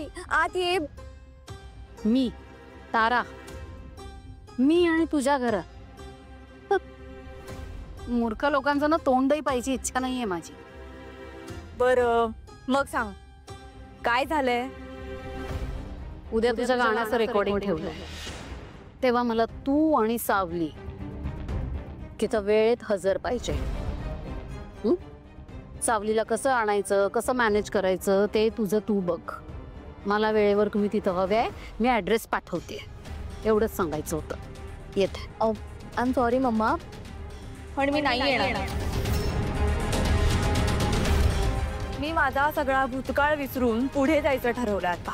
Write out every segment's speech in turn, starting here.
मावली आत ये. मी तारा, मी आणि तुझ्या घरात मूर्ख लोकांचं ना तोंडही पाहिजे इच्छा नाहीये माझी. बरं मग सांग काय झालंय. उद्या तुझ्या गाण्याचं रेकॉर्डिंग ठेवलंय, तेव्हा मला तू आणि सावली तिथं वेळेत हजर पाहिजे. सावलीला कसं आणायचं, कसं मॅनेज करायचं ते तुझं तू बघ. मला वेळेवर तुम्ही तिथं हवे, मी ॲड्रेस पाठवते, एवढंच सांगायचं होतं. येते. आय एम सॉरी मम्मा, पण मी नाही येणार. मी माझा सगळा भूतकाळ विसरून पुढे जायचं ठरवलं आता.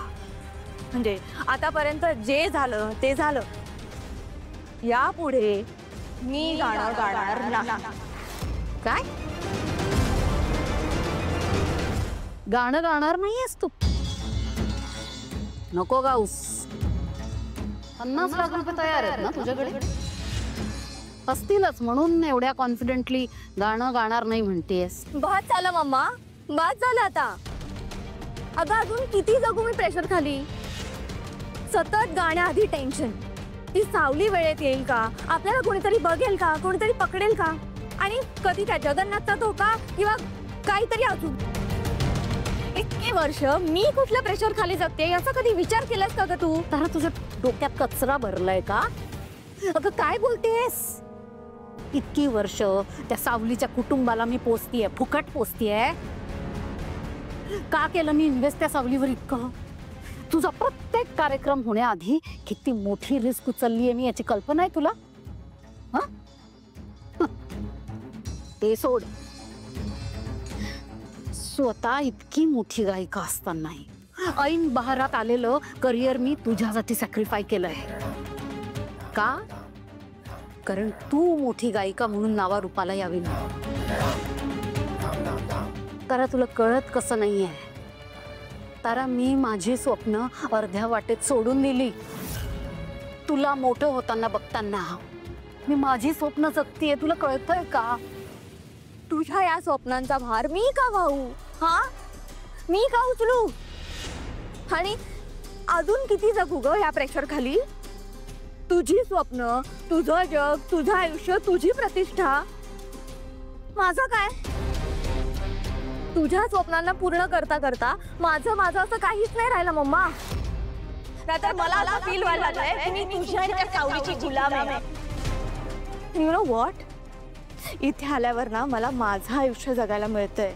म्हणजे आतापर्यंत जे झालं ते झालं. यापुढे मी गाणं गाणार नाही. काय गाणं गाणार नाहीयेस तू? नको गाऊस. 50 लाख रुपये तयार आहेत ना तुझ्याकडे? असतीलच म्हणून एवढ्या कॉन्फिडेंटली गाणं गाणार नाही म्हणतेस. बस झालं मम्मा, बस झालं आता. अगं अजून किती जगू मी प्रेशर खाली. सतत गाण्याआधी टेन्शन. ती सावली वेळेत येईल का, आपल्याला कोणीतरी बघेल का, कोणीतरी पकडेल का, आणि कधी त्या जगन्नाथचा धोका किंवा काहीतरी अजून. इतकी वर्ष मी कुठल्या प्रेशर खाली जगते याचा कधी विचार केलास का ग तू? तर तुझ्या डोक्यात कचरा भरलाय का? अगं काय बोलतेस. इतकी वर्ष त्या सावलीच्या कुटुंबाला मी पोचतीये, फुकट पोचतीये. का केलं मी इन्व्हेस्ट त्या सावलीवर इतकं? तुझा प्रत्येक कार्यक्रम होण्याआधी किती मोठी रिस्क उचललीये मी याची कल्पना आहे तुला? ते सोड. स्वतः इतकी मोठी गायिका असतानाही ऐन बहारात आलेलं करिअर मी तुझ्यासाठी सॅक्रिफाय केलंय. का? कारण तू मोठी गायिका म्हणून नावारूपाला यावी ना. तारा तुला कळत कसं नाहीये. तारा मी माझी स्वप्न अर्ध्या वाटेत सोडून दिली. तुला मोठं होताना बघताना मी माझी स्वप्न जगतीये. तुला कळतंय का? तुझ्या या स्वप्नांचा भार मी का वाहू? हा, मी का उचलू? आणि अजून किती जगू ग या प्रेशर खाली? तुझी स्वप्न, तुझं जग, तुझं आयुष्य, तुझी प्रतिष्ठा. माझं काय? तुझ्या स्वप्नांना पूर्ण करता करता माझं असं काहीच नाही राहिलं मम्मा. नाहीतर मला आता फील व्हायला लागलंय मी तुझ्या त्या सावलीची गुलाम आहे. यू नो व्हॉट, इथे आल्यावर ना मला माझं आयुष्य जगायला मिळतंय.